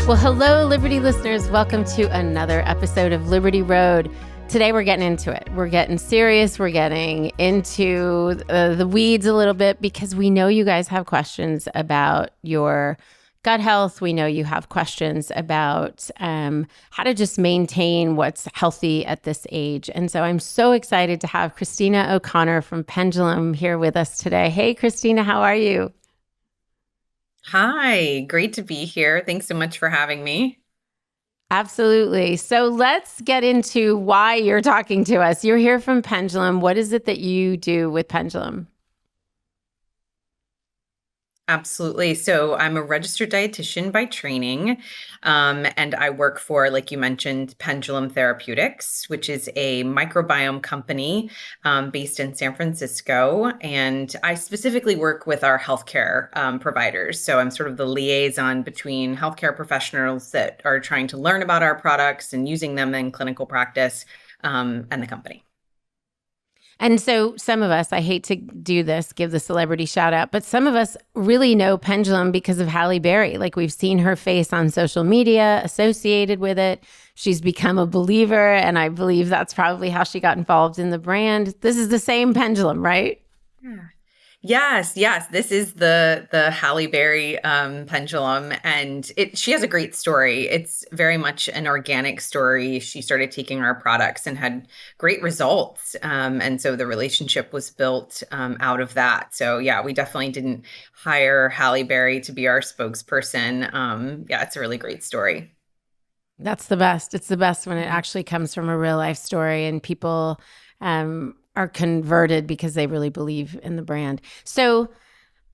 Well, hello, Liberty listeners. Welcome to another episode of Liberty Road. Today, we're getting into it. We're getting serious. We're getting into the weeds a little bit because we know you guys have questions about your gut health. We know you have questions about how to just maintain what's healthy at this age. And so I'm so excited to have Christina O'Connor from Pendulum here with us today. Hey, Christina, how are you? Hi, great to be here. Thanks so much for having me. Absolutely. So let's get into why you're talking to us. You're here from Pendulum. What is it that you do with Pendulum? Absolutely. So I'm a registered dietitian by training, and I work for, like you mentioned, Pendulum Therapeutics, which is a microbiome company based in San Francisco. And I specifically work with our healthcare providers. So I'm sort of the liaison between healthcare professionals that are trying to learn about our products and using them in clinical practice, and the company. And so some of us, I hate to do this, give the celebrity shout out, but some of us really know Pendulum because of Halle Berry. Like we've seen her face on social media associated with it. She's become a believer. And I believe that's probably how she got involved in the brand. This is the same Pendulum, right? Yeah. Yes. This is the Halle Berry pendulum, and she has a great story. It's very much an organic story. She started taking our products and had great results, and so the relationship was built out of that. So yeah, we definitely didn't hire Halle Berry to be our spokesperson. Yeah, it's a really great story. That's the best. It's the best when it actually comes from a real life story and people are converted because they really believe in the brand. So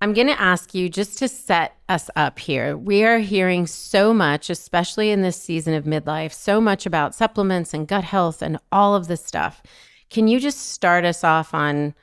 I'm going to ask you just to set us up here. We are hearing so much, especially in this season of midlife, so much about supplements and gut health and all of this stuff. Can you just start us off on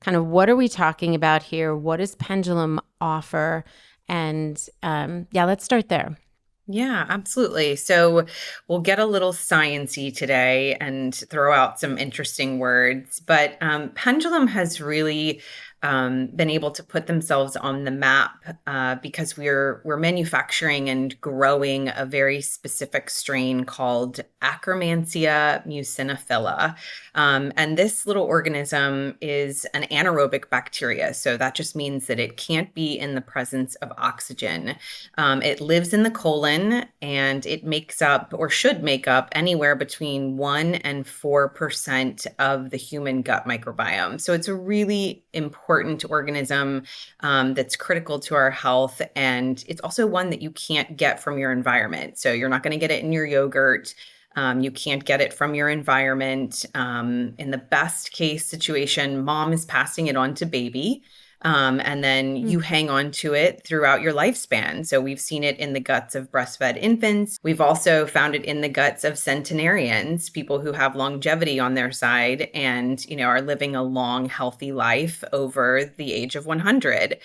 kind of what are we talking about here? What does Pendulum offer? And let's start there. Yeah, absolutely. So we'll get a little sciencey today and throw out some interesting words, but Pendulum has really been able to put themselves on the map because we're manufacturing and growing a very specific strain called Akkermansia muciniphila. And this little organism is an anaerobic bacteria. So that just means that it can't be in the presence of oxygen. It lives in the colon and it makes up or should make up anywhere between 1 and 4% of the human gut microbiome. So it's a really important organism that's critical to our health. And it's also one that you can't get from your environment. So you're not going to get it in your yogurt. You can't get it from your environment. In the best case situation, mom is passing it on to baby. And then you hang on to it throughout your lifespan. So we've seen it in the guts of breastfed infants. We've also found it in the guts of centenarians, people who have longevity on their side and, are living a long, healthy life over the age of 100.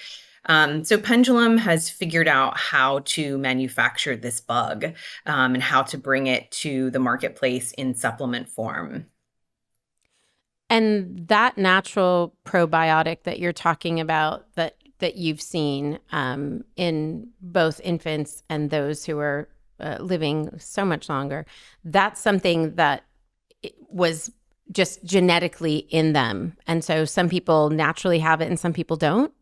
So Pendulum has figured out how to manufacture this bug and how to bring it to the marketplace in supplement form. And that natural probiotic that you're talking about that you've seen in both infants and those who are living so much longer, that's something that was just genetically in them. And so some people naturally have it and some people don't.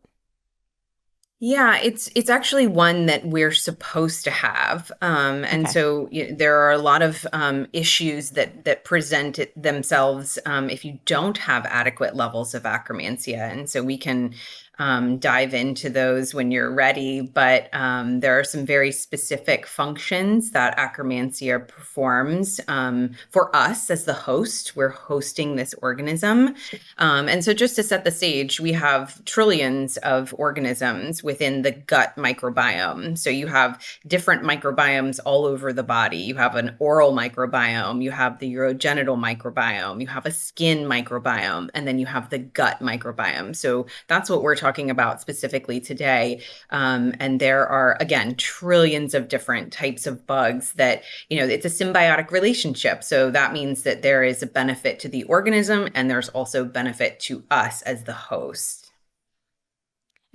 Yeah, it's actually one that we're supposed to have, and Okay. so there are a lot of issues that present themselves if you don't have adequate levels of Akkermansia, and so we can dive into those when you're ready. But there are some very specific functions that Akkermansia performs for us as the host. We're hosting this organism. And so just to set the stage, we have trillions of organisms within the gut microbiome. So you have different microbiomes all over the body. You have an oral microbiome, you have the urogenital microbiome, you have a skin microbiome, and then you have the gut microbiome. So that's what we're talking about specifically today. And there are, again, trillions of different types of bugs that, it's a symbiotic relationship. So that means that there is a benefit to the organism and there's also benefit to us as the host.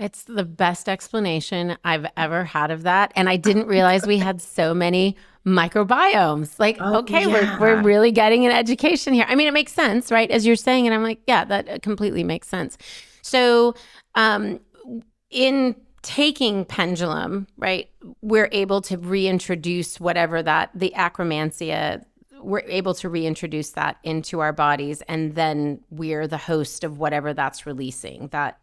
It's the best explanation I've ever had of that. And I didn't realize we had so many microbiomes. Like, Oh, okay, we're yeah. really getting an education here. I mean, it makes sense, right? As you're saying, and I'm like, yeah, that completely makes sense. So, um, in taking pendulum, right, we're able to reintroduce whatever that the acromantia, we're able to reintroduce that into our bodies, and then we're the host of whatever that's releasing. That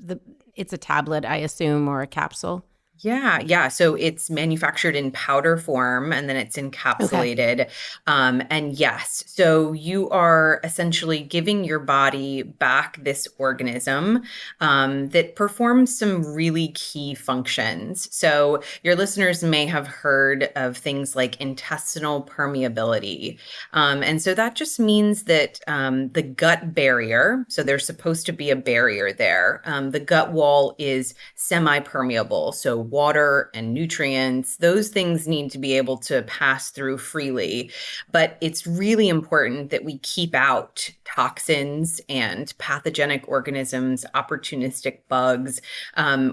the it's a tablet, I assume, or a capsule. Yeah, yeah. So it's manufactured in powder form and then it's Okay. encapsulated. And yes, so you are essentially giving your body back this organism that performs some really key functions. So your listeners may have heard of things like intestinal permeability. And so that just means that the gut barrier, so there's supposed to be a barrier there. The gut wall is semi-permeable. So water and nutrients, those things need to be able to pass through freely. But it's really important that we keep out toxins and pathogenic organisms, opportunistic bugs.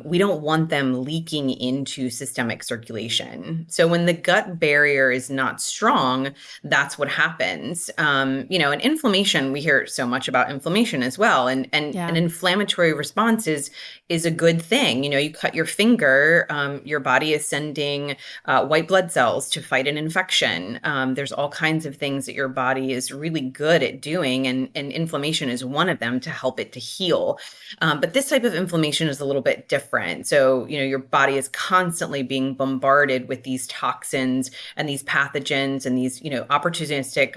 We don't want them leaking into systemic circulation. So when the gut barrier is not strong, that's what happens. And inflammation, we hear so much about inflammation as well. And an Yeah. inflammatory response is a good thing. You cut your finger, your body is sending white blood cells to fight an infection. There's all kinds of things that your body is really good at doing, and inflammation is one of them to help it to heal. But this type of inflammation is a little bit different. So, your body is constantly being bombarded with these toxins and these pathogens and these, opportunistic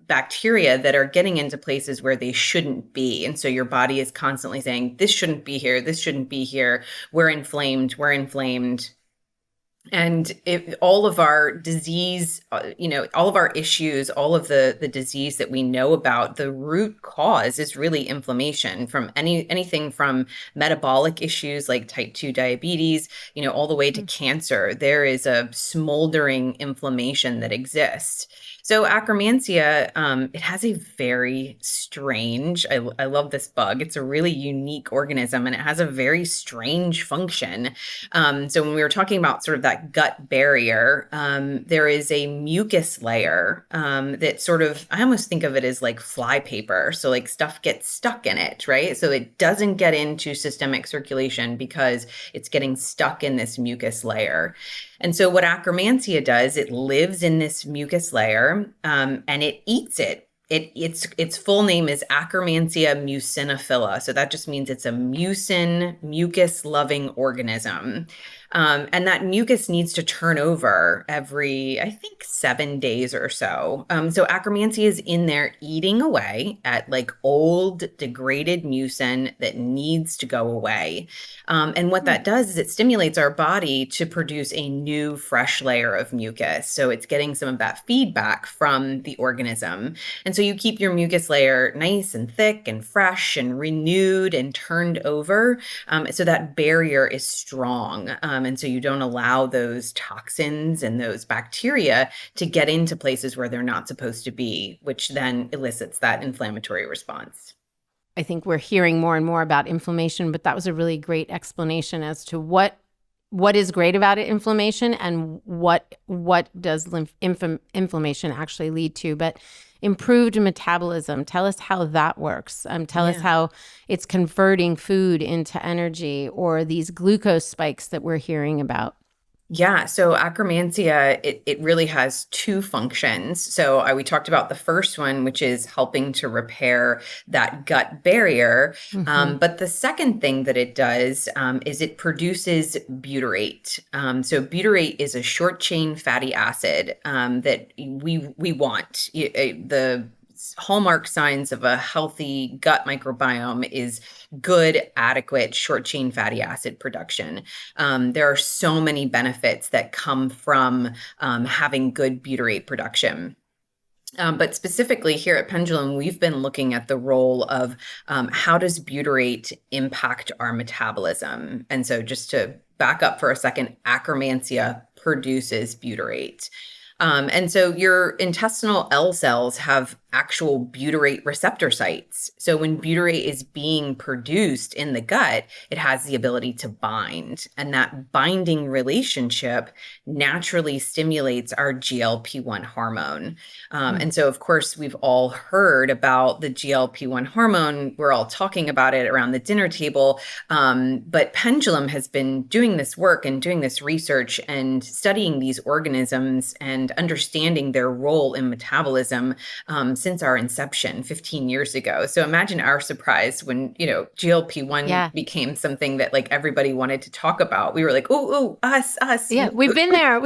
bacteria that are getting into places where they shouldn't be. And so your body is constantly saying, this shouldn't be here. This shouldn't be here. We're inflamed. We're inflamed. And all of our disease, all of our issues, all of the disease that we know about, the root cause is really inflammation, from anything from metabolic issues like type 2 diabetes, all the way to cancer. There is a smoldering inflammation that exists. So Akkermansia, it has a very strange, I love this bug. It's a really unique organism and it has a very strange function. So when we were talking about sort of that gut barrier, there is a mucus layer that sort of, I almost think of it as like flypaper. So like stuff gets stuck in it, right? So it doesn't get into systemic circulation because it's getting stuck in this mucus layer. And so what Akkermansia does, it lives in this mucus layer and it eats it. Its full name is Akkermansia muciniphila. So that just means it's a mucus loving organism. And that mucus needs to turn over every, I think, 7 days or so. So Akkermansia is in there eating away at like old, degraded mucin that needs to go away. And what that does is it stimulates our body to produce a new, fresh layer of mucus. So it's getting some of that feedback from the organism. And so you keep your mucus layer nice and thick and fresh and renewed and turned over. So that barrier is strong. And so you don't allow those toxins and those bacteria to get into places where they're not supposed to be, which then elicits that inflammatory response. I think we're hearing more and more about inflammation, but that was a really great explanation as to what is great about inflammation and what does inflammation actually lead to. But improved metabolism, tell us how that works. Tell us how it's converting food into energy, or these glucose spikes that we're hearing about. Yeah, so Akkermansia, it really has two functions. So we talked about the first one, which is helping to repair that gut barrier. Mm-hmm. But the second thing that it does is it produces butyrate. So butyrate is a short chain fatty acid that we want. The hallmark signs of a healthy gut microbiome is good, adequate short chain fatty acid production. There are so many benefits that come from having good butyrate production. But specifically here at Pendulum, we've been looking at the role of how does butyrate impact our metabolism? And so just to back up for a second, Akkermansia produces butyrate. And so your intestinal L cells have actual butyrate receptor sites. So when butyrate is being produced in the gut, it has the ability to bind. And that binding relationship naturally stimulates our GLP-1 hormone. And so, of course, we've all heard about the GLP-1 hormone. We're all talking about it around the dinner table. But Pendulum has been doing this work and doing this research and studying these organisms and understanding their role in metabolism since our inception 15 years ago. So imagine our surprise when, GLP-1 became something that like everybody wanted to talk about. We were like, ooh, us. Yeah, we've been there.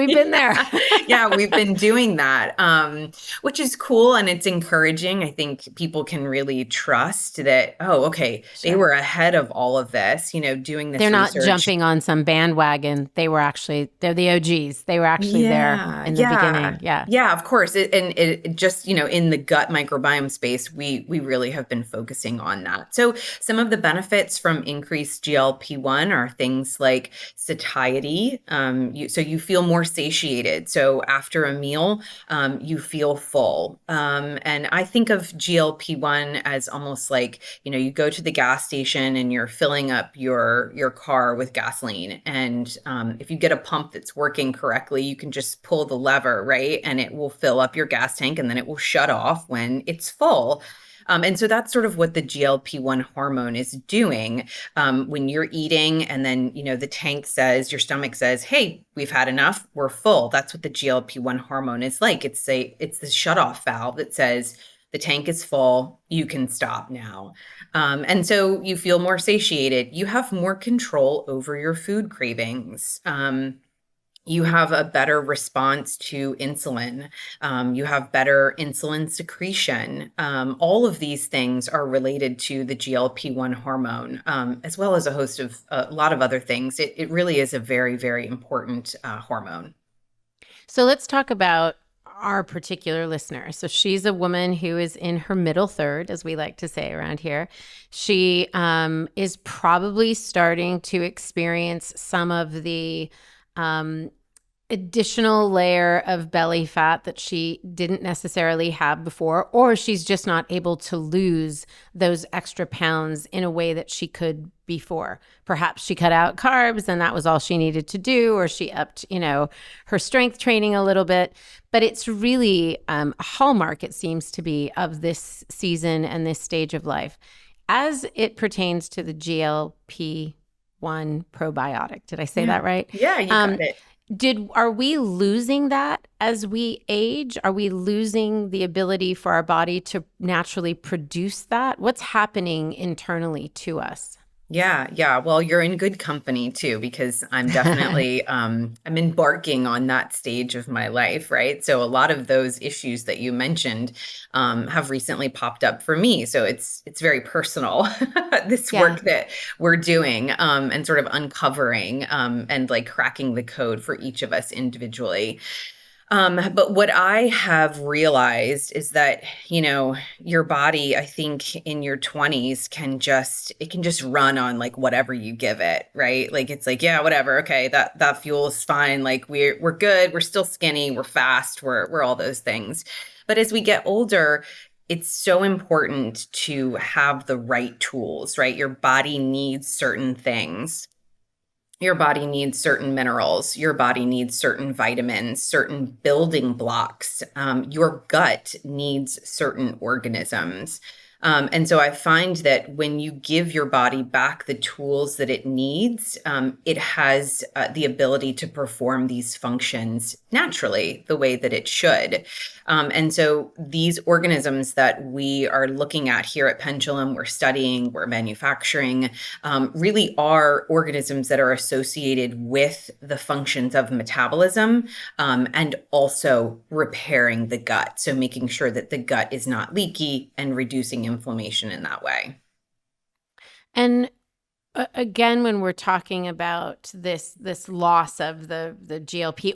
Yeah, we've been doing that, which is cool. And it's encouraging. I think people can really trust that, oh, okay, they were ahead of all of this, doing this They're not research. jumping on some bandwagon. They're the OGs. They were actually there in the beginning. Yeah, of course. It just, in the gut microbiome space, we really have been focusing on that. So some of the benefits from increased GLP-1 are things like satiety. So you feel more satiated. So after a meal, you feel full. And I think of GLP-1 as almost like, you go to the gas station and you're filling up your car with gasoline. And if you get a pump that's working correctly, you can just pull the lever, right? And it will fill up your gas tank and then it will shut off when it's full. And so that's sort of what the GLP-1 hormone is doing when you're eating and then, the tank says, your stomach says, hey, we've had enough, we're full. That's what the GLP-1 hormone is like. It's the shutoff valve that says, the tank is full, you can stop now. And so you feel more satiated. You have more control over your food cravings. You have a better response to insulin. You have better insulin secretion. All of these things are related to the GLP-1 hormone, as well as a lot of other things. It really is a very, very important hormone. So let's talk about our particular listener. So she's a woman who is in her middle third, as we like to say around here. She is probably starting to experience some of the additional layer of belly fat that she didn't necessarily have before, or she's just not able to lose those extra pounds in a way that she could before. Perhaps she cut out carbs and that was all she needed to do, or she upped, her strength training a little bit. But it's really a hallmark, it seems to be, of this season and this stage of life as it pertains to the GLP-1 probiotic. Did I say that right? Yeah, you got it. Are we losing that as we age? Are we losing the ability for our body to naturally produce that? What's happening internally to us? Yeah. Well, you're in good company too, because I'm definitely, I'm embarking on that stage of my life, right? So a lot of those issues that you mentioned have recently popped up for me. So it's very personal, this work that we're doing and sort of uncovering and like cracking the code for each of us individually. But what I have realized is that, your body, I think in your 20s can just run on like whatever you give it, right? Like, it's like, yeah, whatever. Okay. That fuel is fine. Like we're good. We're still skinny. We're fast. We're all those things. But as we get older, it's so important to have the right tools, right? Your body needs certain things. Your body needs certain minerals. Your body needs certain vitamins, certain building blocks. Your gut needs certain organisms. And so I find that when you give your body back the tools that it needs, it has the ability to perform these functions naturally the way that it should. And so these organisms that we are looking at here at Pendulum, we're studying, we're manufacturing, really are organisms that are associated with the functions of metabolism and also repairing the gut. So making sure that the gut is not leaky and reducing inflammation in that way. And again, when we're talking about this loss of the GLP,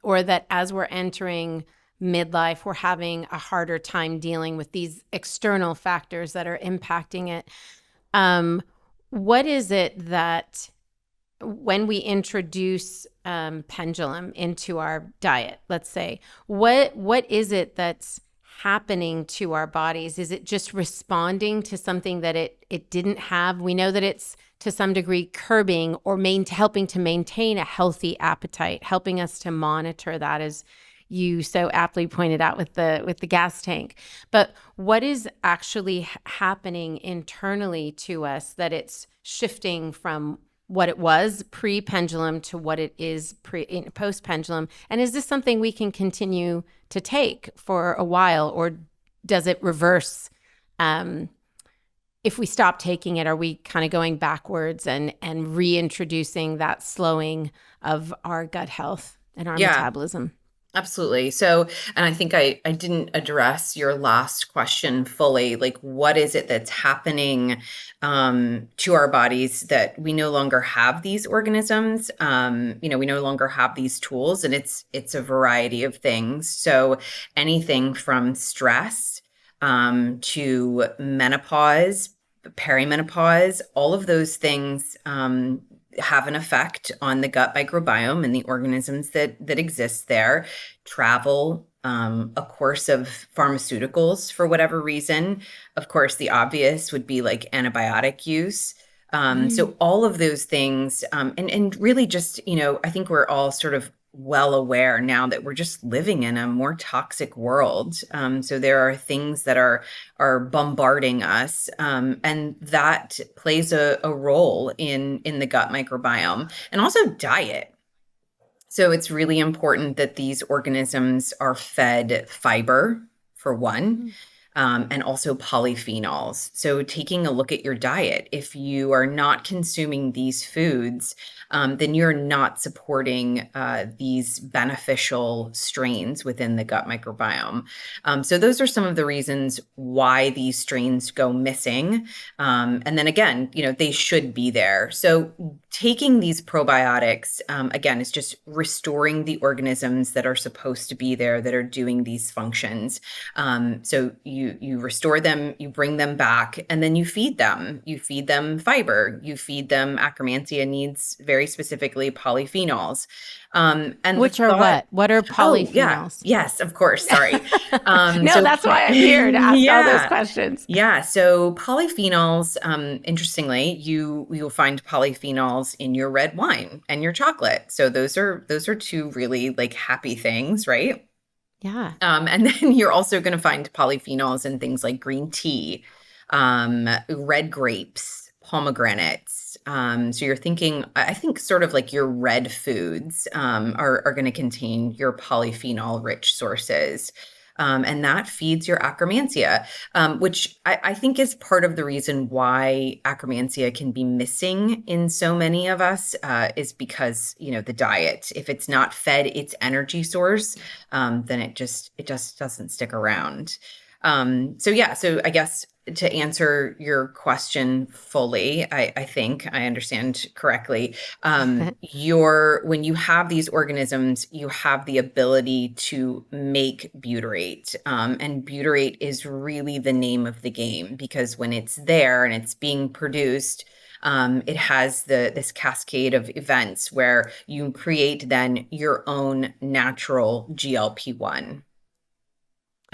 or that as we're entering midlife, we're having a harder time dealing with these external factors that are impacting it. What is it that when we introduce Pendulum into our diet, let's say, what is it that's happening to our bodies? Is it just responding to something that it didn't have? We know that it's to some degree curbing or helping to maintain a healthy appetite, helping us to monitor that, as you so aptly pointed out with the gas tank. But what is actually happening internally to us that it's shifting from what it was pre-pendulum to what it is post-pendulum? And is this something we can continue to take for a while, or does it reverse? If we stop taking it, are we kind of going backwards and reintroducing that slowing of our gut health and our metabolism? Absolutely. So, and I think I didn't address your last question fully. Like, what is it that's happening to our bodies that we no longer have these organisms? We no longer have these tools, and it's a variety of things. So, anything from stress to menopause, perimenopause, all of those things have an effect on the gut microbiome and the organisms that exist there. Travel, a course of pharmaceuticals for whatever reason. Of course, the obvious would be like antibiotic use. So all of those things, and really just, I think we're all sort of well aware now that we're just living in a more toxic world. So there are things that are bombarding us, and that plays a role in the gut microbiome, and also diet. So it's really important that these organisms are fed fiber, for one. And also polyphenols. So taking a look at your diet, if you are not consuming these foods, then you're not supporting these beneficial strains within the gut microbiome. So those are some of the reasons why these strains go missing. And then again, they should be there. So taking these probiotics, again, is just restoring the organisms that are supposed to be there, that are doing these functions. So you restore them, you bring them back, and then you feed them. You feed them fiber. You feed them. Akkermansia needs very specifically polyphenols. And which are what? What are polyphenols? Oh, yeah. Yes, of course. Sorry. That's why I'm here to ask all those questions. Yeah. So polyphenols, interestingly, you'll find polyphenols in your red wine and your chocolate. So those are two really like happy things, right? Yeah. And then you're also going to find polyphenols in things like green tea, red grapes, pomegranates. So you're thinking, I think sort of like your red foods are going to contain your polyphenol rich sources. And that feeds your akkermansia, which I think is part of the reason why akkermansia can be missing in so many of us, is because, the diet, if it's not fed its energy source, then it just doesn't stick around. So I guess to answer your question fully, I think I understand correctly. When you have these organisms, you have the ability to make butyrate. And butyrate is really the name of the game, because when it's there and it's being produced, it has this cascade of events where you create then your own natural GLP-1.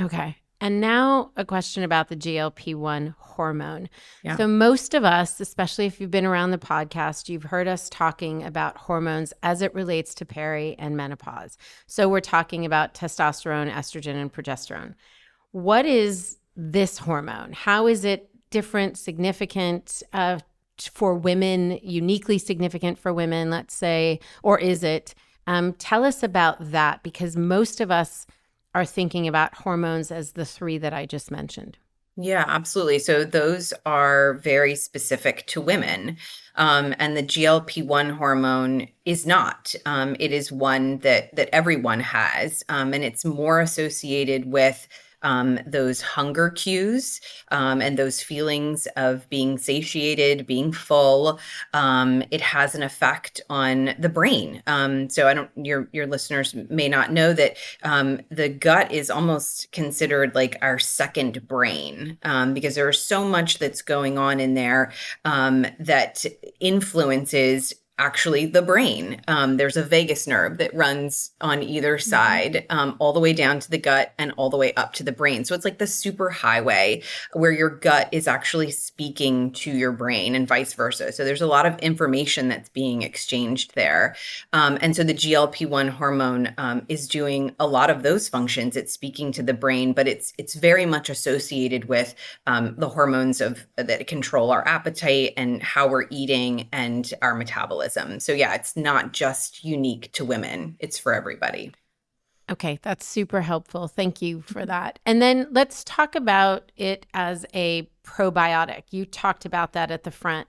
Okay. And now a question about the GLP-1 hormone. Yeah. So most of us, especially if you've been around the podcast, you've heard us talking about hormones as it relates to peri and menopause. So we're talking about testosterone, estrogen, and progesterone. What is this hormone? How is it different, significant for women, uniquely significant for women, let's say, or is it? Tell us about that, because most of us are thinking about hormones as the three that I just mentioned. Yeah, absolutely. So those are very specific to women. And the GLP-1 hormone is not. It is one that everyone has. And it's more associated with those hunger cues, and those feelings of being satiated, being full. It has an effect on the brain. So your listeners may not know that the gut is almost considered like our second brain, because there's so much that's going on in there that influences actually the brain. There's a vagus nerve that runs on either side, all the way down to the gut and all the way up to the brain. So it's like the super highway where your gut is actually speaking to your brain and vice versa. So there's a lot of information that's being exchanged there. And so the GLP-1 hormone is doing a lot of those functions. It's speaking to the brain, but it's very much associated with the hormones that control our appetite and how we're eating and our metabolism. So yeah, it's not just unique to women. It's for everybody. Okay, that's super helpful. Thank you for that. And then let's talk about it as a probiotic. You talked about that at the front.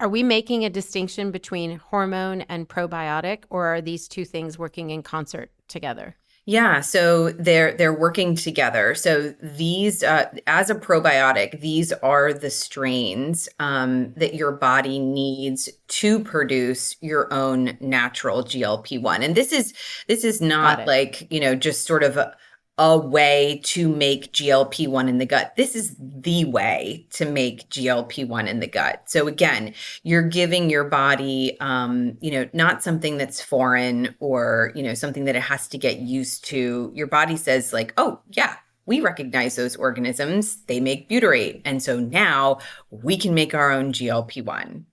Are we making a distinction between hormone and probiotic, or are these two things working in concert together? Yeah, so they're working together. So these, as a probiotic, these are the strains that your body needs to produce your own natural GLP-1. And this is not like, just sort of a way to make GLP-1 in the gut. This is the way to make GLP-1 in the gut. So again, you're giving your body, not something that's foreign or, something that it has to get used to. Your body says like, oh yeah, we recognize those organisms. They make butyrate. And so now we can make our own GLP-1.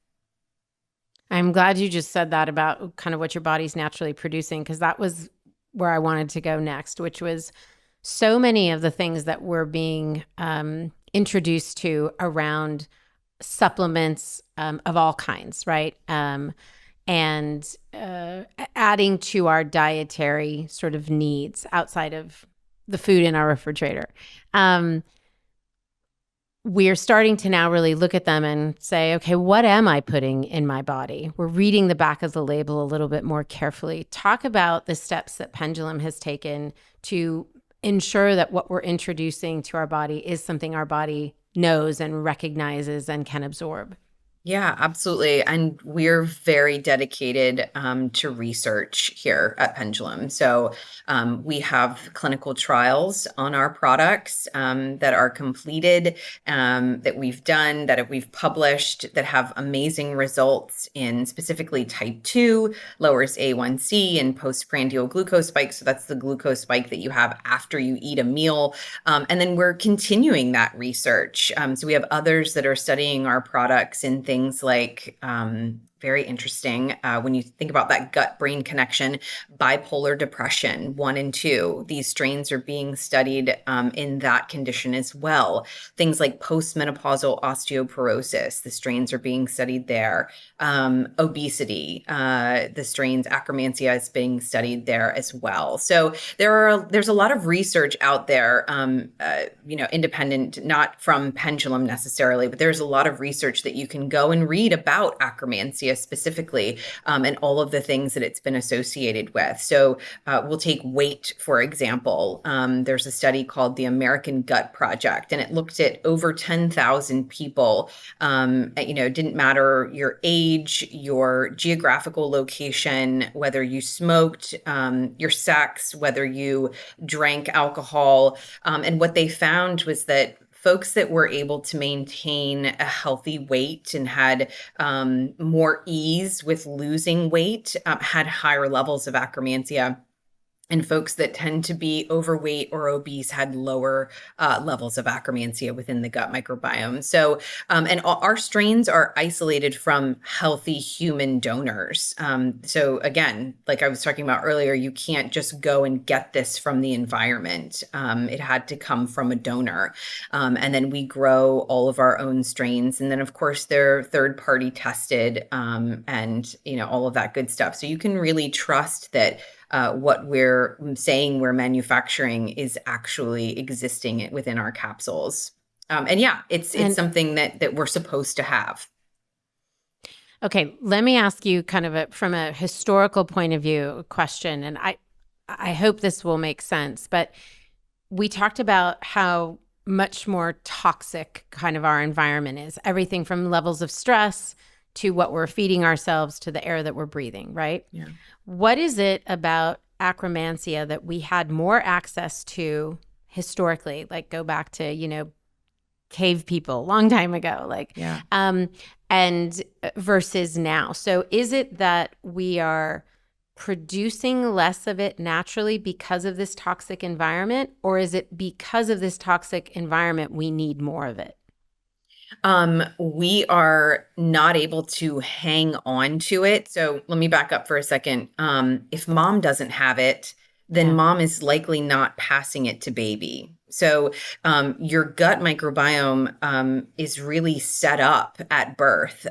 I'm glad you just said that about kind of what your body's naturally producing, because that was where I wanted to go next, which was so many of the things that we're being introduced to around supplements of all kinds, right? And adding to our dietary sort of needs outside of the food in our refrigerator. We're starting to now really look at them and say, okay, what am I putting in my body? We're reading the back of the label a little bit more carefully. Talk about the steps that Pendulum has taken to ensure that what we're introducing to our body is something our body knows and recognizes and can absorb. Yeah, absolutely. And we're very dedicated to research here at Pendulum. So we have clinical trials on our products that are completed, that we've done, that we've published, that have amazing results in specifically type 2, lowers A1C and postprandial glucose spike. So that's the glucose spike that you have after you eat a meal. And then we're continuing that research. So we have others that are studying our products in things like very interesting when you think about that gut-brain connection, bipolar depression 1 and 2. These strains are being studied in that condition as well. Things like postmenopausal osteoporosis, the strains are being studied there. Obesity, the strains Akkermansia is being studied there as well. So there's a lot of research out there, independent, not from Pendulum necessarily, but there's a lot of research that you can go and read about Akkermansia specifically, and all of the things that it's been associated with. So we'll take weight, for example. There's a study called the American Gut Project, and it looked at over 10,000 people. Didn't matter your age, your geographical location, whether you smoked, your sex, whether you drank alcohol. And what they found was that folks that were able to maintain a healthy weight and had more ease with losing weight had higher levels of Akkermansia. And folks that tend to be overweight or obese had lower levels of Akkermansia within the gut microbiome. So, and our strains are isolated from healthy human donors. So again, like I was talking about earlier, you can't just go and get this from the environment. It had to come from a donor. And then we grow all of our own strains. And then of course they're third party tested and all of that good stuff. So you can really trust that what we're saying we're manufacturing is actually existing within our capsules. And yeah, it's something that we're supposed to have. Okay, let me ask you kind of from a historical point of view question, and I hope this will make sense, but we talked about how much more toxic kind of our environment is. Everything from levels of stress to what we're feeding ourselves to the air that we're breathing, right? Yeah. What is it about Akkermansia that we had more access to historically? Like go back to, cave people, long time ago, like, Yeah. and versus now. So is it that we are producing less of it naturally because of this toxic environment, or is it because of this toxic environment we need more of it? We are not able to hang on to it. So let me back up for a second. If mom doesn't have it, then Yeah. mom is likely not passing it to baby. So your gut microbiome is really set up at birth.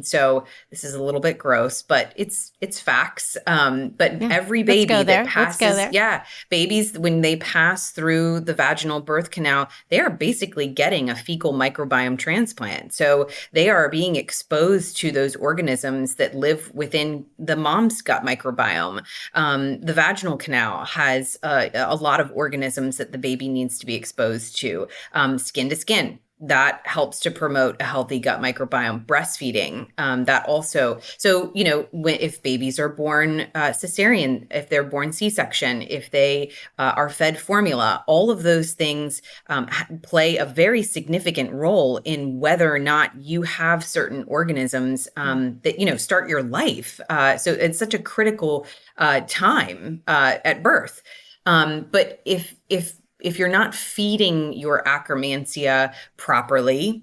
So this is a little bit gross, but it's facts. But Yeah. every Let's go baby that there. Let's go passes, there. yeah, babies when they pass through the vaginal birth canal, they are basically getting a fecal microbiome transplant. So they are being exposed to those organisms that live within the mom's gut microbiome. The vaginal canal has a lot of organisms that the baby needs to be exposed to. Skin to skin, that helps to promote a healthy gut microbiome. Breastfeeding, that also. So, if babies are born cesarean, if they're born C-section, if they are fed formula, all of those things play a very significant role in whether or not you have certain organisms that, start your life. So it's such a critical time at birth. But if you're not feeding your Akkermansia properly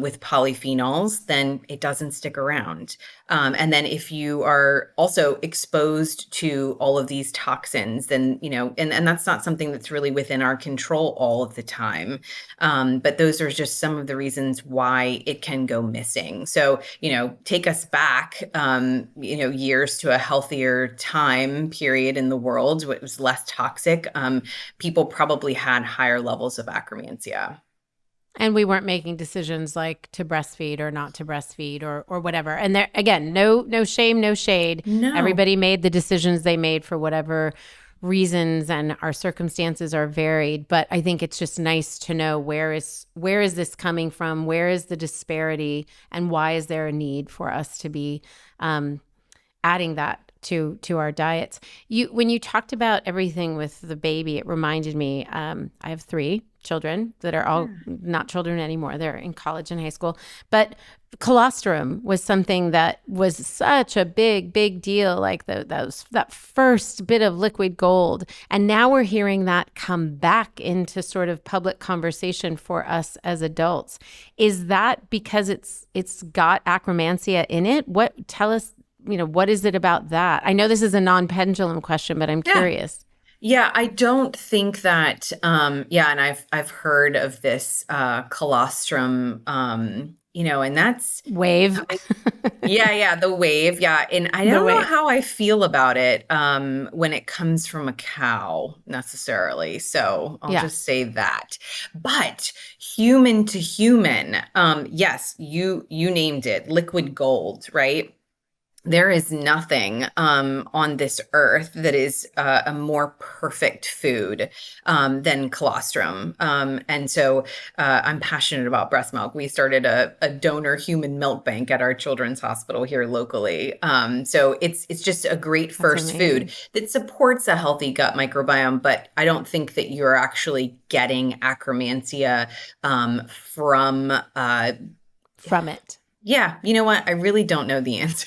with polyphenols, then it doesn't stick around. And then if you are also exposed to all of these toxins, then, and that's not something that's really within our control all of the time. But those are just some of the reasons why it can go missing. So, take us back, years to a healthier time period in the world, where it was less toxic. People probably had higher levels of Akkermansia. And we weren't making decisions like to breastfeed or not to breastfeed or whatever. And there again, no shame, no shade. No. Everybody made the decisions they made for whatever reasons, and our circumstances are varied. But I think it's just nice to know where is this coming from? Where is the disparity, and why is there a need for us to be adding that to our diets? When you talked about everything with the baby, it reminded me. I have 3 children that are all not children anymore. They're in college and high school. But colostrum was something that was such a big deal, like that first bit of liquid gold. And now we're hearing that come back into sort of public conversation for us as adults. Is that because it's got Akkermansia in it? Tell us, what is it about that? I know this is a non-pendulum question, but I'm curious. Yeah, I don't think that, and I've heard of this colostrum, and that's Wave. yeah, the wave, yeah, and I The don't know wave. how I feel about it when it comes from a cow necessarily. So I'll Yeah. just say that. But human to human, yes, you named it, liquid gold, right? There is nothing on this earth that is a more perfect food than colostrum. And so I'm passionate about breast milk. We started a donor human milk bank at our children's hospital here locally. So it's just a great first food that supports a healthy gut microbiome. But I don't think that you're actually getting Akkermansia from it. Yeah, you know what? I really don't know the answer.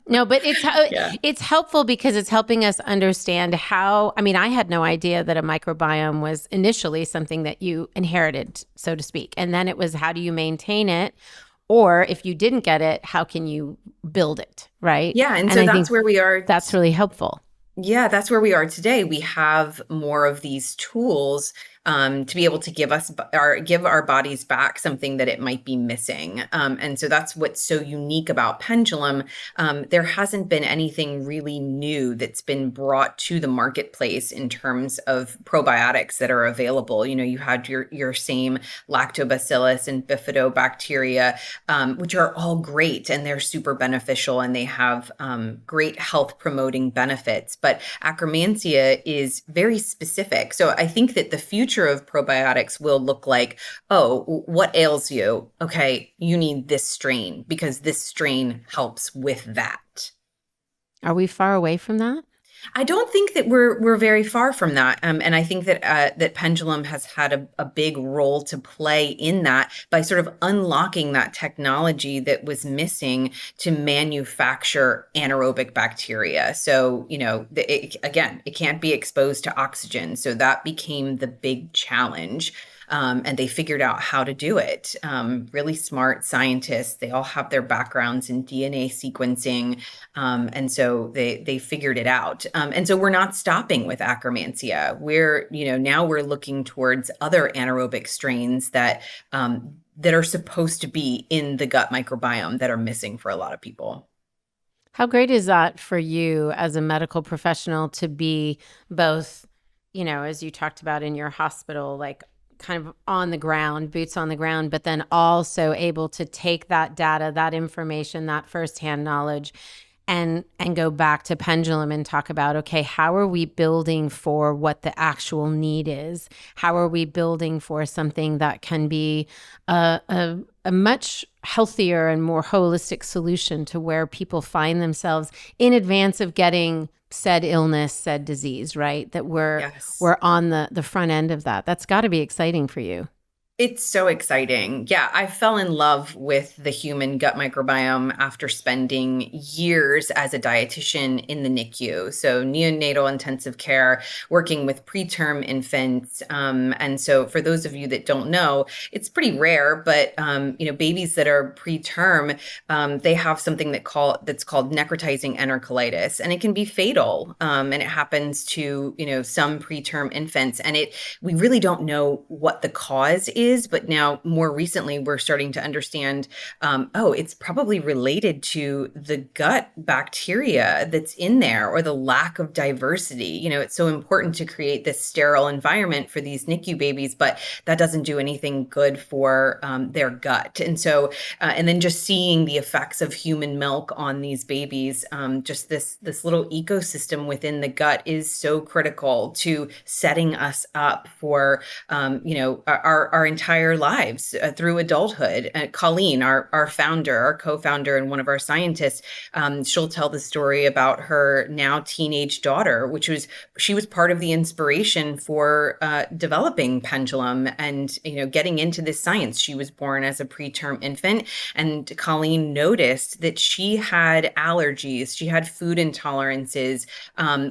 No, but Yeah. it's helpful because it's helping us understand how. I mean, I had no idea that a microbiome was initially something that you inherited, so to speak. And then it was, how do you maintain it? Or if you didn't get it, how can you build it, right? Yeah, and so I that's think where we are. that's really helpful. Yeah, that's where we are today. We have more of these tools to be able to give our bodies back something that it might be missing. And so that's what's so unique about Pendulum. There hasn't been anything really new that's been brought to the marketplace in terms of probiotics that are available. You had your same lactobacillus and bifidobacteria, which are all great, and they're super beneficial, and they have great health promoting benefits. But Akkermansia is very specific. So I think that the future of probiotics will look like, oh, what ails you? Okay, you need this strain because this strain helps with that. Are we far away from that? I don't think that we're very far from that, and I think that that Pendulum has had a big role to play in that by sort of unlocking that technology that was missing to manufacture anaerobic bacteria. So again, it can't be exposed to oxygen, so that became the big challenge. And they figured out how to do it. Really smart scientists. They all have their backgrounds in DNA sequencing, and so they figured it out. And so we're not stopping with Akkermansia. Now we're looking towards other anaerobic strains that are supposed to be in the gut microbiome that are missing for a lot of people. How great is that for you as a medical professional to be both, as you talked about in your hospital, like kind of on the ground, boots on the ground, but then also able to take that data, that information, that firsthand knowledge and go back to Pendulum and talk about, okay, how are we building for what the actual need is? How are we building for something that can be a much healthier and more holistic solution to where people find themselves in advance of getting said illness, said disease, right? That Yes. we're on the front end of that. That's got to be exciting for you. It's so exciting. Yeah, I fell in love with the human gut microbiome after spending years as a dietitian in the NICU, so neonatal intensive care, working with preterm infants. And so, for those of you that don't know, it's pretty rare, but babies that are preterm, they have something that's called necrotizing enterocolitis, and it can be fatal. And it happens to some preterm infants, and we really don't know what the cause is. But now more recently, we're starting to understand, it's probably related to the gut bacteria that's in there or the lack of diversity. It's so important to create this sterile environment for these NICU babies, but that doesn't do anything good for their gut. And so, and then just seeing the effects of human milk on these babies, just this little ecosystem within the gut is so critical to setting us up for, our entire lives through adulthood. Colleen, our founder, our co-founder, and one of our scientists, she'll tell the story about her now teenage daughter, she was part of the inspiration for developing Pendulum and getting into this science. She was born as a preterm infant, and Colleen noticed that she had allergies, she had food intolerances,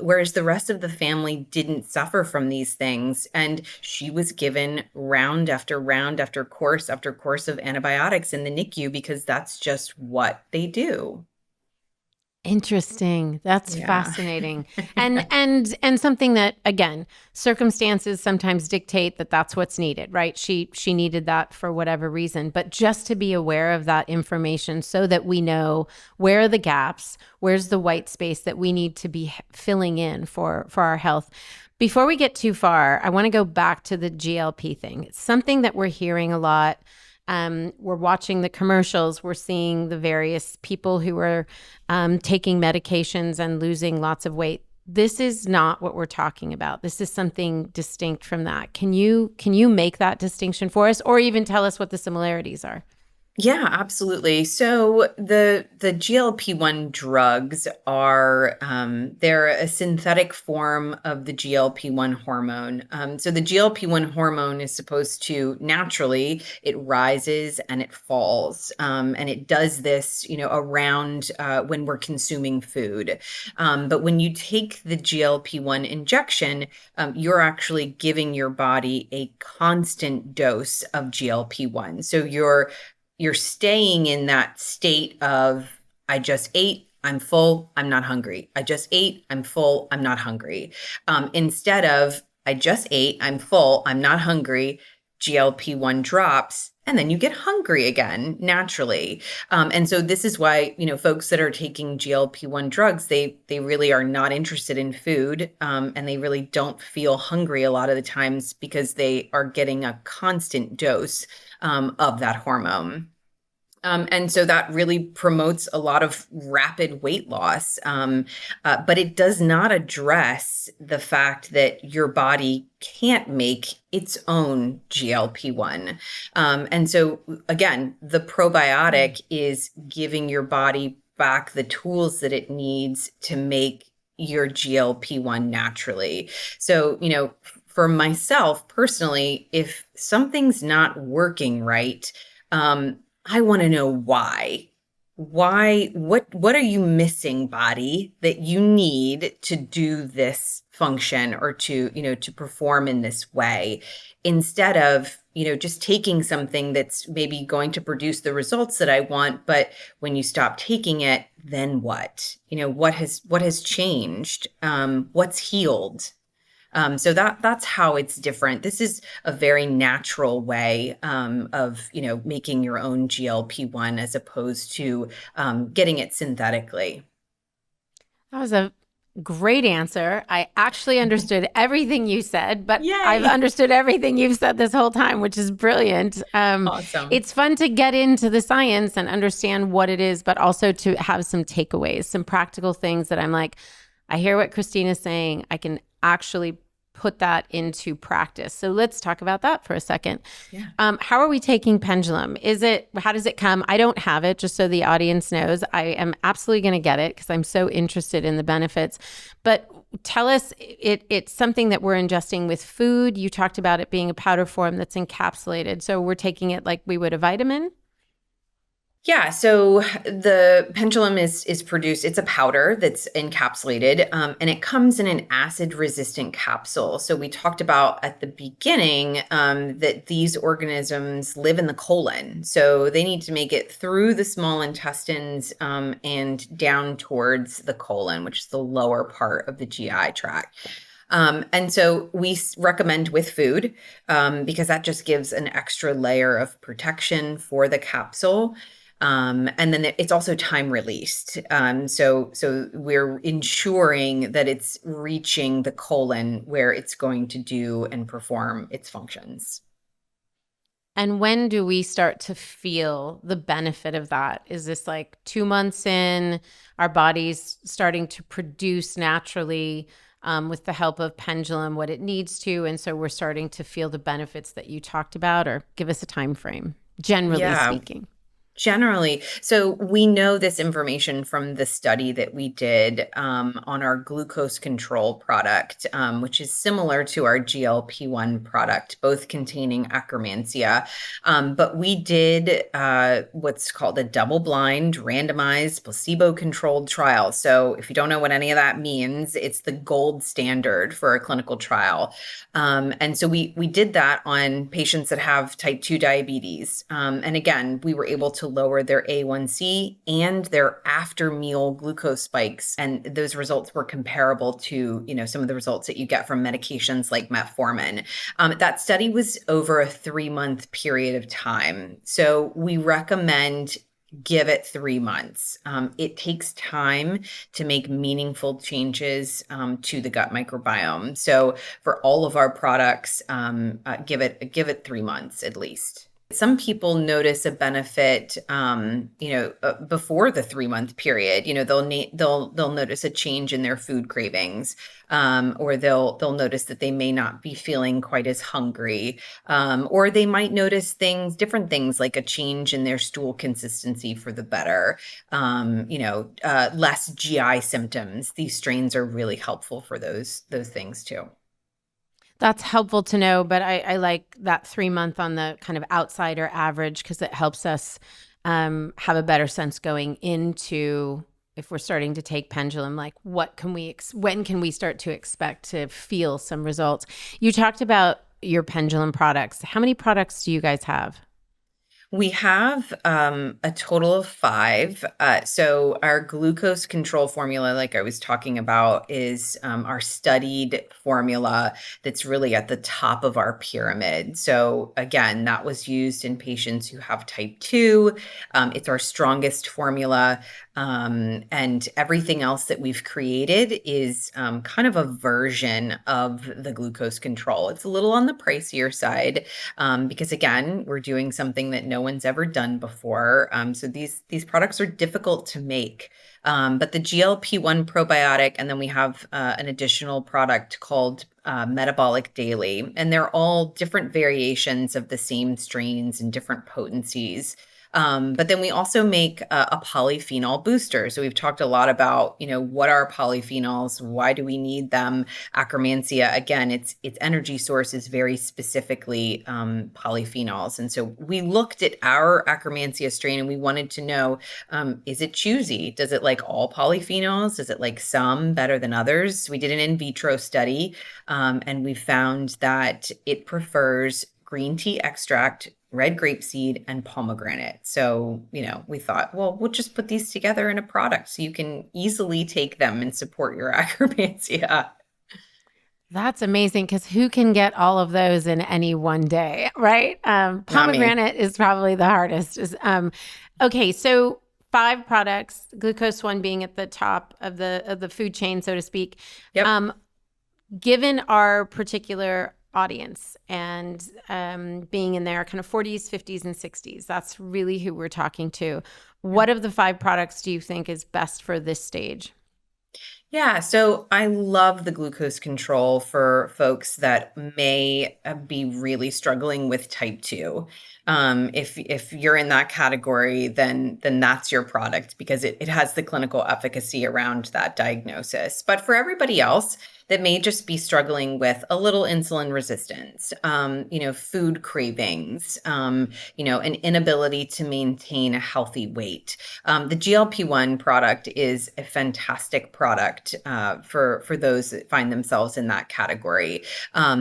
whereas the rest of the family didn't suffer from these things. And she was given round after round after course of antibiotics in the NICU because that's just what they do. Interesting. That's Yeah. fascinating. And something that, again, circumstances sometimes dictate that that's what's needed, right? She needed that for whatever reason, but just to be aware of that information so that we know where are the gaps, where's the white space that we need to be filling in for our health. Before we get too far, I want to go back to the GLP thing. It's something that we're hearing a lot. We're watching the commercials. We're seeing the various people who are taking medications and losing lots of weight. This is not what we're talking about. This is something distinct from that. Can you make that distinction for us, or even tell us what the similarities are? Yeah, absolutely. So the GLP-1 drugs are they're a synthetic form of the GLP-1 hormone. So the GLP-1 hormone is supposed to naturally, it rises and it falls, and it does this, around when we're consuming food. But when you take the GLP-1 injection, you're actually giving your body a constant dose of GLP-1. So you're staying in that state of, I just ate, I'm full, I'm not hungry. I just ate, I'm full, I'm not hungry. Instead of, I just ate, I'm full, I'm not hungry, GLP-1 drops, and then you get hungry again naturally. And so this is why, folks that are taking GLP-1 drugs, they really are not interested in food, and they really don't feel hungry a lot of the times because they are getting a constant dose of that hormone. And so that really promotes a lot of rapid weight loss. But it does not address the fact that your body can't make its own GLP-1. And so, again, the probiotic is giving your body back the tools that it needs to make your GLP-1 naturally. So, for myself personally, if something's not working right, I want to know why. What are you missing, body, that you need to do this function or to perform in this way, instead of, just taking something that's maybe going to produce the results that I want, but when you stop taking it, then what? What has changed? What's healed? So that's how it's different. This is a very natural way of making your own GLP-1 as opposed to getting it synthetically. That was a great answer. I actually understood everything you said, but I've Yay! understood everything you've said this whole time, which is brilliant. Awesome. It's fun to get into the science and understand what it is, but also to have some takeaways, some practical things that I'm like, I hear what Christina's saying. I can actually put that into practice. So let's talk about that for a second. Yeah. How are we taking Pendulum? How does it come? I don't have it, just so the audience knows. I am absolutely going to get it because I'm so interested in the benefits. But tell us, it's something that we're ingesting with food. You talked about it being a powder form that's encapsulated. So we're taking it like we would a vitamin? Yeah, so the pendulum is produced. It's a powder that's encapsulated, and it comes in an acid-resistant capsule. So we talked about at the beginning that these organisms live in the colon, so they need to make it through the small intestines and down towards the colon, which is the lower part of the GI tract. And so we recommend with food because that just gives an extra layer of protection for the capsule. And then it's also time released. So we're ensuring that it's reaching the colon where it's going to do and perform its functions. And when do we start to feel the benefit of that? Is this like 2 months in, our body's starting to produce naturally with the help of Pendulum what it needs to, and so we're starting to feel the benefits that you talked about? Or give us a time frame, generally Yeah. speaking. Generally, so we know this information from the study that we did on our glucose control product, which is similar to our GLP-1 product, both containing akkermansia. But we did what's called a double-blind, randomized, placebo-controlled trial. So if you don't know what any of that means, it's the gold standard for a clinical trial. And so we did that on patients that have type 2 diabetes. And again, we were able to lower their A1C and their after meal glucose spikes. And those results were comparable to, some of the results that you get from medications like metformin. That study was over a 3-month period of time. So we recommend give it 3 months. It takes time to make meaningful changes to the gut microbiome. So for all of our products, give it 3 months at least. Some people notice a benefit, before the 3-month period. They'll notice a change in their food cravings, or they'll notice that they may not be feeling quite as hungry, or they might notice different things like a change in their stool consistency for the better, less GI symptoms. These strains are really helpful for those things too. That's helpful to know, but I like that 3 month on the kind of outsider average because it helps us have a better sense going into, if we're starting to take Pendulum, like when can we start to expect to feel some results? You talked about your Pendulum products. How many products do you guys have? We have a total of 5. So our glucose control formula, like I was talking about, is our studied formula that's really at the top of our pyramid. So again, that was used in patients who have type 2. It's our strongest formula. And everything else that we've created is kind of a version of the glucose control. It's a little on the pricier side because again, we're doing something that no one's ever done before. So these products are difficult to make. But the GLP-1 probiotic, and then we have an additional product called Metabolic Daily, and they're all different variations of the same strains and different potencies. But then we also make a polyphenol booster. So we've talked a lot about, what are polyphenols? Why do we need them? Akkermansia, again, its energy source is very specifically polyphenols. And so we looked at our Akkermansia strain and we wanted to know, is it choosy? Does it like all polyphenols? Does it like some better than others? We did an in vitro study and we found that it prefers green tea extract, red grapeseed, and pomegranate. So, we thought, well, we'll just put these together in a product so you can easily take them and support your Akkermansia. That's amazing, because who can get all of those in any one day, right? Pomegranate is probably the hardest. Okay, so 5 products, glucose one being at the top of the food chain, so to speak. Yep. Given our particular audience and being in their kind of 40s, 50s, and 60s, that's really who we're talking to. What of the 5 products do you think is best for this stage? Yeah, so I love the glucose control for folks that may be really struggling with type 2. If you're in that category, then that's your product, because it has the clinical efficacy around that diagnosis. But for everybody else that may just be struggling with a little insulin resistance, food cravings, an inability to maintain a healthy weight. The GLP-1 product is a fantastic product for those that find themselves in that category,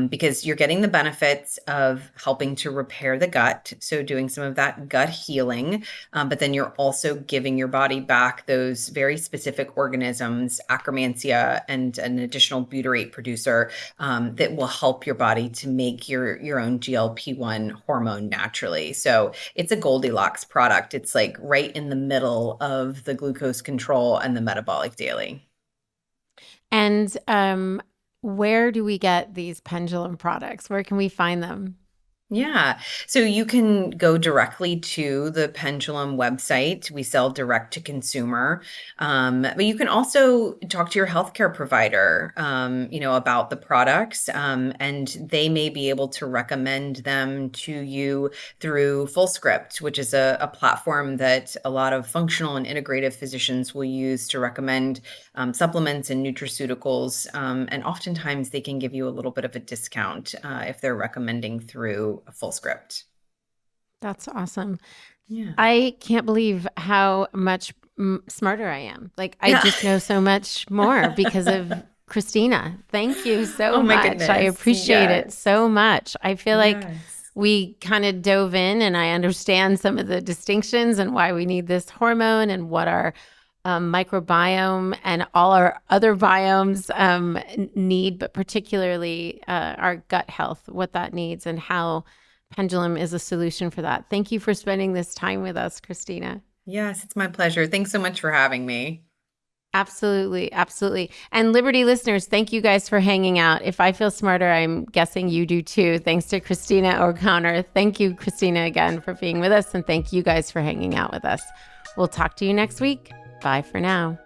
because you're getting the benefits of helping to repair the gut, so doing some of that gut healing, but then you're also giving your body back those very specific organisms, Akkermansia and an additional butyrate producer, that will help your body to make your own GLP-1 hormone naturally. So it's a Goldilocks product. It's like right in the middle of the glucose control and the metabolic daily. And where do we get these Pendulum products? Where can we find them? Yeah. So you can go directly to the Pendulum website. We sell direct to consumer. But you can also talk to your healthcare provider, about the products. And they may be able to recommend them to you through FullScript, which is a platform that a lot of functional and integrative physicians will use to recommend supplements and nutraceuticals. And oftentimes they can give you a little bit of a discount if they're recommending through a FullScript. That's awesome. Yeah. I can't believe how much smarter I am. Like, I just know so much more because of Christina. Thank you so my much. goodness. I appreciate it Yes. so much. I feel like Yes. we kind of dove in, and I understand some of the distinctions and why we need this hormone and what our microbiome and all our other biomes need, but particularly our gut health, what that needs, and how Pendulum is a solution for that. Thank you for spending this time with us, Christina. Yes, it's my pleasure. Thanks so much for having me. Absolutely. Absolutely. And Liberty listeners, thank you guys for hanging out. If I feel smarter, I'm guessing you do too. Thanks to Christina O'Connor. Thank you, Christina, again for being with us. And thank you guys for hanging out with us. We'll talk to you next week. Bye for now.